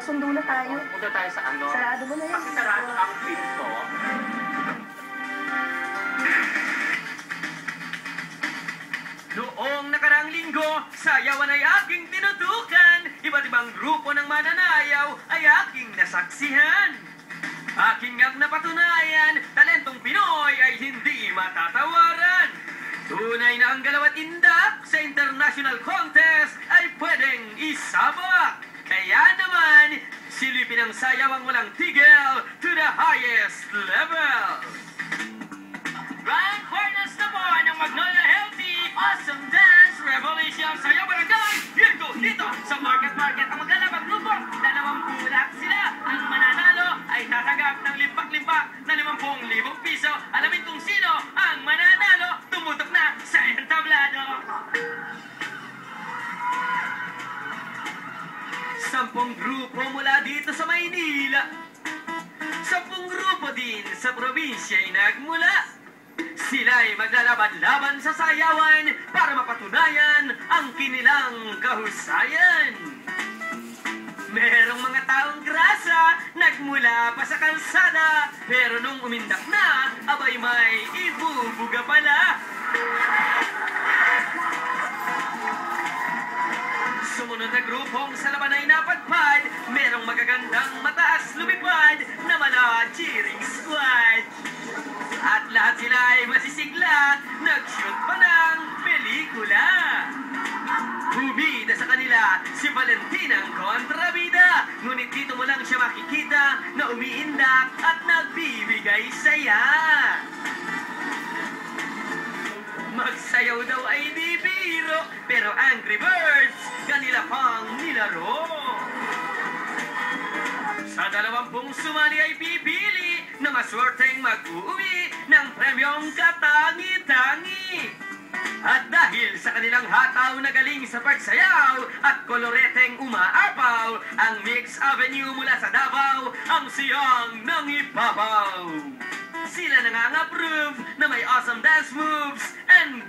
Magsundo na tayo. Punta tayo sa ano? Sarado mo na yan. Sarado ang pinto. Noong nakaraang linggo, sayawan ay aking tinutukan. Iba't ibang grupo ng mananayaw ay aking nasaksihan. Aking ngang napatunayan, talentong Pinoy ay hindi matatawaran. Tunay na ang galaw at indak sa international contest ay pwedeng isabak. Kaya naman, silipin ang sayawang walang tigil to the highest level. Ryan Cornas na po ng Magnolia Healthy Awesome Dance Revolution Sayaw Barangay dito sa Market ang maglalabang grupo. 20 bulak sila. Ang mananalo ay tatanggap ng limpak-limpak na 50,000 piso. Alamin kung sino ang mananalo. Tumutok na sa entablado. 10 grupo mula dito sa Maynila. 10 grupo din sa probinsya ay nagmula. Sila'y maglalaban-laban sa sayawan para mapatunayan ang kinilang kahusayan. Merong mga taong grasa, nagmula pa sa kalsada, pero nung umindak na, abay may ibubuga pala. Sumunod na grupong sa laban ay napadpad, merong magagandang mataas lumipad na mala cheering squad. At lahat sila ay masisigla, nag-shoot pa ng pelikula. Bumida sa kanila si Valentinang kontrabida, ngunit dito mo lang siya makikita na umiindak at nagbibigay saya. Magsayaw daw ay di biro, pero Angry Birds kanila pang nilaro. Sa 20 sumali ay pipili na maswerteng mag-uwi ng premyong katangi-tangi. At dahil sa kanilang hataw na galing sa pagsayaw at koloreteng umaapaw, ang Mix Avenue mula sa Davao ang siyang nangipapaw. Sila nang-approve na may awesome dance moves and